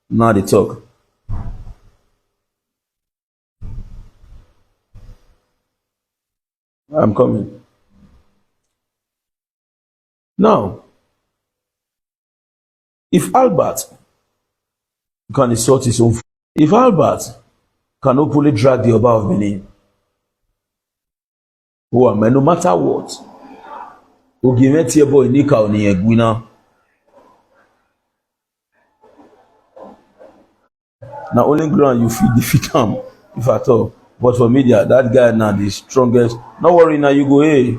Now they talk. I'm coming. Now, if Albert can insult his own, if Albert can openly drag the Oba of Benin, no matter what, boy Nika oni egwina. Now only ground you feel defeat him, if at all. But for media, that guy now the strongest. No worry now, you go, hey.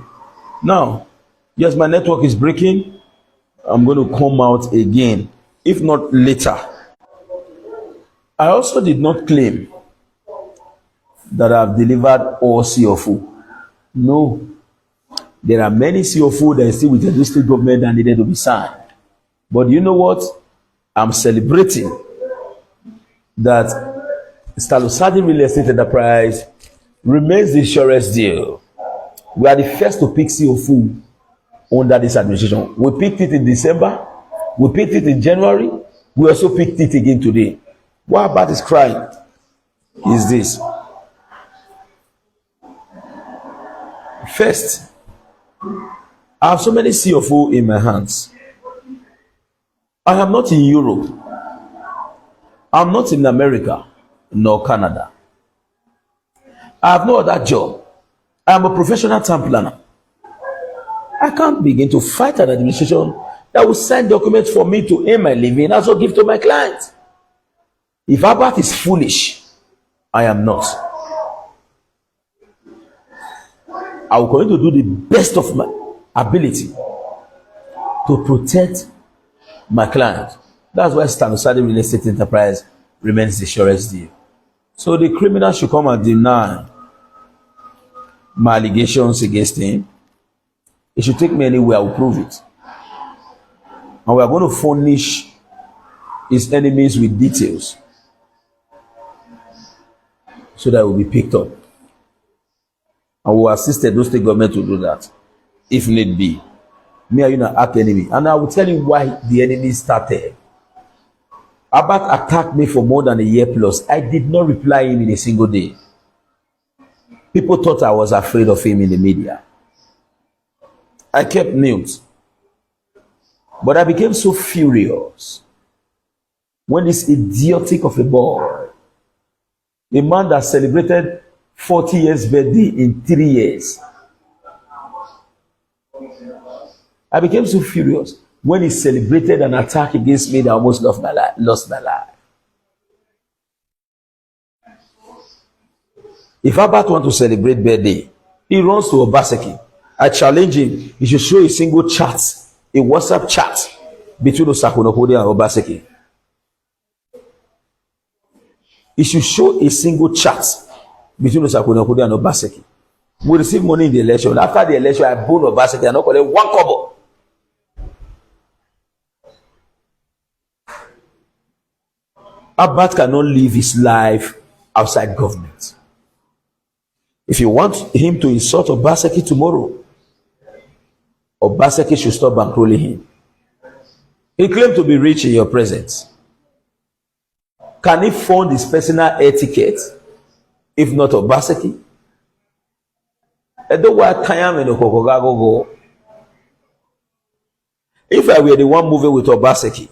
Now, yes, my network is breaking. I'm going to come out again, if not later. I also did not claim that I've delivered all CFO. No. There are many CFO that are still with the district government that needed to be signed. But you know what? I'm celebrating that Osakhuenorkhodin Real Estate Enterprise remains the surest deal. We are the first to pick CFO under this administration. We picked it in December. We picked it in January. We also picked it again today. What about is crying is this. First, I have so many CFO in my hands. I am not in Europe. I'm not in America nor Canada. I have no other job. I am a professional town planner. I can't begin to fight an administration that will sign documents for me to earn my living and also give to my clients. If Albert is foolish, I am not. I will going to do the best of my ability to protect my client. That's why Osakhuenorkhodin Real Estate Enterprise remains the surest deal. So the criminal should come and deny my allegations against him. It should take me anywhere, I will prove it. And we are going to furnish his enemies with details so that it will be picked up. And we will assist the state government to do that, if need be. Me and you not act enemy. And I will tell you why the enemy started. Albert attacked me for more than a year plus. I did not reply him in a single day. People thought I was afraid of him in the media. I kept mute. But I became so furious when this idiotic of a boy, a man that celebrated 40 years birthday in 3 years, I became so furious when he celebrated an attack against me that almost lost my life. If Albert wants to celebrate birthday, he runs to Obaseki. I challenge him. He should show a single chat, a WhatsApp chat between Osakhuenorkhodin and Obaseki. He should show a single chat between Osakhuenorkhodin and Obaseki. We receive money in the election. After the election, I bone Obaseki. I not collect one kobo. Abat cannot live his life outside government. If you want him to insult Obaseki tomorrow, Obaseki should stop bankrolling him. He claimed to be rich in your presence. Can he fund his personal etiquette if not Obaseki? If I were the one moving with Obaseki,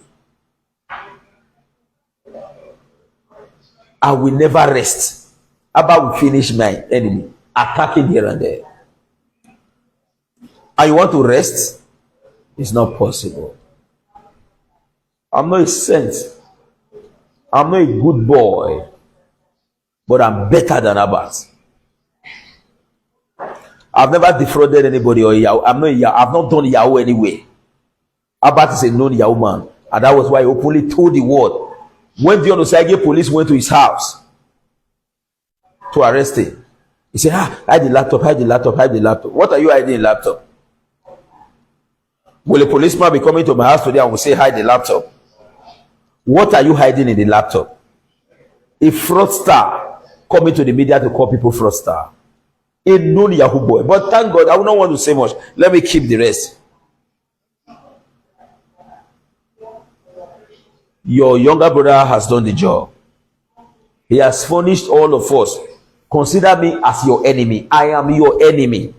I will never rest. Abba will finish my enemy, attacking here and there. And you want to rest? It's not possible. I'm not a saint. I'm not a good boy. But I'm better than Abbas. I've never defrauded anybody or Yahoo. I've not done Yahoo anyway. Abbas is a known Yahoo man. And that was why he openly told the world. When the Osage police went to his house to arrest him, he said, hide the laptop, hide the laptop, hide the laptop. What are you hiding in the laptop? Will a policeman be coming to my house today and will say, hide the laptop? What are you hiding in the laptop? A fraudster coming to the media to call people fraudster. A known Yahoo boy. But thank God, I would not want to say much. Let me keep the rest. Your younger brother has done the job. He has furnished all of us. Consider me as your enemy. I am your enemy.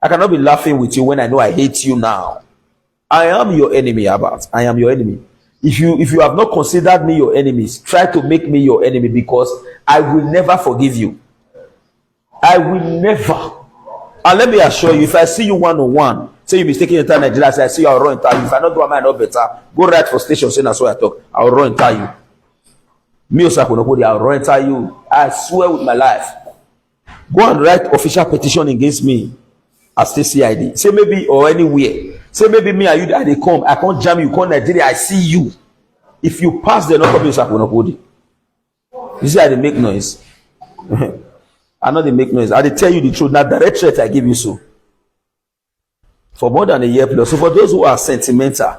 I cannot be laughing with you when I know I hate you now. I am your enemy, Abbas. I am your enemy. If you have not considered me your enemies, try to make me your enemy, because I will never forgive you. I will never. And let me assure you, if I see you one-on-one, say you mistaken enter Nigeria, say I see you, I'll run into you. If I not do a man not better, go right for station, say that's why I talk. I'll run into you. Me Osakhuenorkhodin, I'll run into you. I swear with my life. Go and write official petition against me as the CID. Say maybe or anywhere. Say maybe me and you that they come. I can't jam you, come Nigeria, I see you. If you pass, they're not coming to Osakhuenorkhodin. You see how they make noise? I know they make noise. I they tell you the truth. Now direct threat I give you so. For more than a year plus. So for those who are sentimental,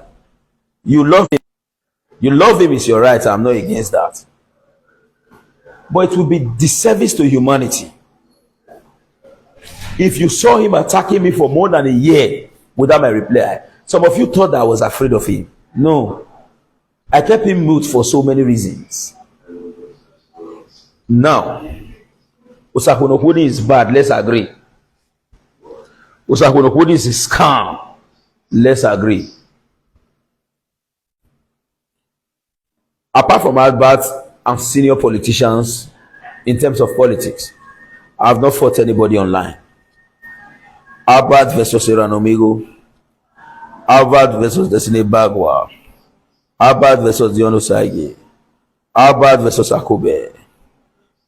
you love him. You love him is your right. I'm not against that. But it will be disservice to humanity if you saw him attacking me for more than a year without my reply. Some of you thought that I was afraid of him. No. I kept him mute for so many reasons. Now, Osakhuenorkhodin is bad. Let's agree. Osakhuenorkhodin is a scam. Let's agree. Apart from Albert and senior politicians in terms of politics, I have not fought anybody online. Albert versus Iranomigo, Albert versus Destiny Bagwa, Albert versus Dion Osage, Albert versus Akube,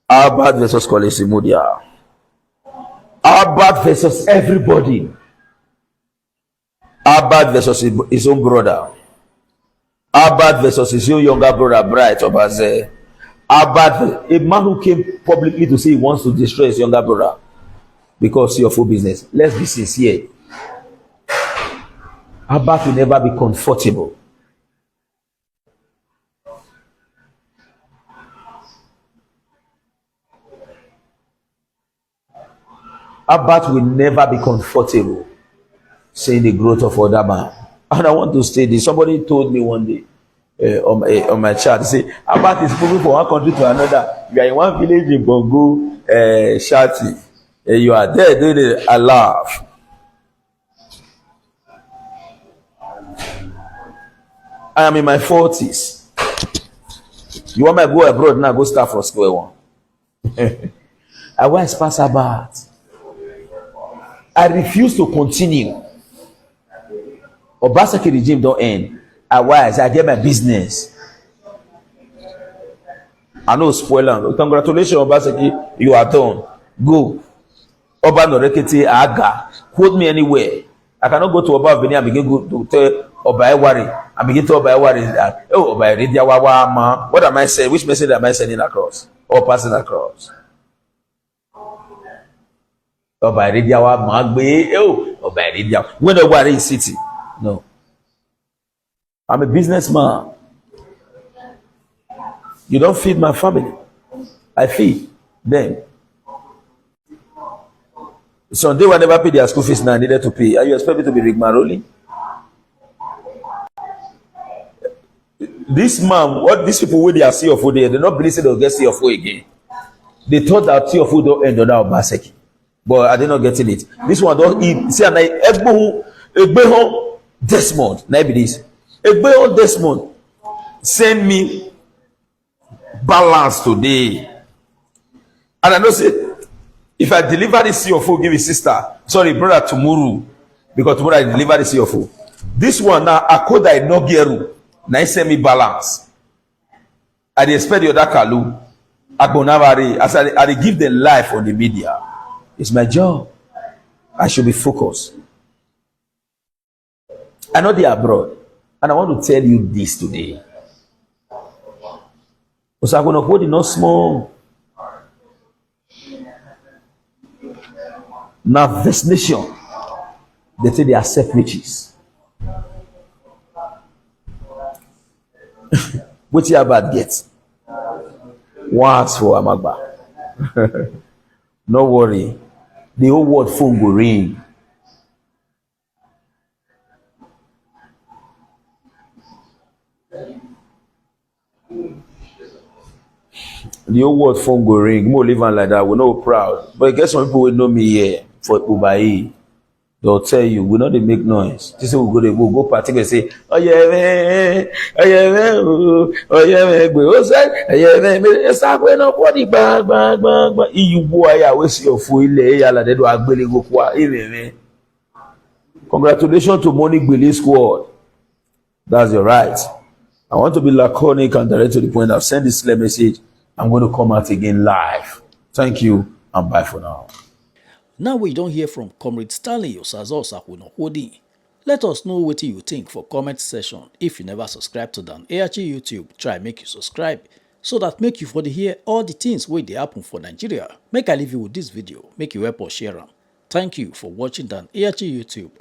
Albert versus Kolesi Mudia, Albert versus everybody, Albert versus his own brother, Albert versus his own younger brother, Bright Obaze. Albert, a man who came publicly to say he wants to destroy his younger brother because of full business. Let's be sincere. Albert will never be comfortable. Albert will never be comfortable seeing the growth of other man. And I want to say this. Somebody told me one day on my chat, say, Albert is moving from one country to another. You are in one village in Bongo, Shati. You are there doing a laugh. I am in my 40s. You want me to go abroad now? Go start from square one. I want to pass about. I refuse to continue. Obaseki regime don't end. I get my business. I know spoiler. Congratulations, Obaseki. You are done. Go. Oba Norekete Aga. quote me anywhere. I cannot go to Oba Benin and begin to tell Oba Ewari and begin to tell Oba Ewari that, oh, Oba Eredia Wawa ma. What am I saying? Which message am I sending across or passing across? Oba Eredia Wawa ma gbe, oh, Oba Eredia. When Oba is city, no. I'm a businessman. You don't feed my family. I feed them. Sunday will never pay their school fees now. I needed to pay. Are you expect me to be rigmarolling? This man, what these people with their CFO there, they not believe they'll get CFO again. They thought that CFO don't end on that Obaseki. But I did not getting it. This one don't eat. See, and I Egbeho Desmond. Now be this. Egbeho Desmond send me balance today. And I know say if I deliver this CFO, give his sister, sorry, brother, tomorrow, because tomorrow I deliver the CFO. This one now, Akoda Inogeru, now he send me balance. I expect the other Kalu, Agbonavare, as I give the life on the media. It's my job. I should be focused. I know they are abroad, and I want to tell you this today. Osakhuenorkhodin not small. Now this nation, they say they accept riches. What you about get? Once for Amagba. No worry. The whole world phone go ring. The whole world phone go ring. More living like that. We're not proud. But I guess some people will know me here for Ubai. They'll tell you, we know they make noise. This is we go party and say, oh yeah, man, oh yeah, man, oh yeah, man, oh yeah, man, it's not going on body bang. You boy, I wish your fool, yala, they do agbeli go kwa, man. Congratulations to Money Gbele squad. That's your right. I want to be laconic and direct to the point. I've sent this clear message. I'm going to come out again live. Thank you and bye for now. Now we don't hear from Comrade Stanley Osakhuenorkhodin. Let us know what you think for comment section. If you never subscribe to Dan ARG YouTube, try make you subscribe so that make you for the hear all the things wey dey happen for Nigeria. Make I leave you with this video, make you help us share am. Thank you for watching Dan ARG YouTube.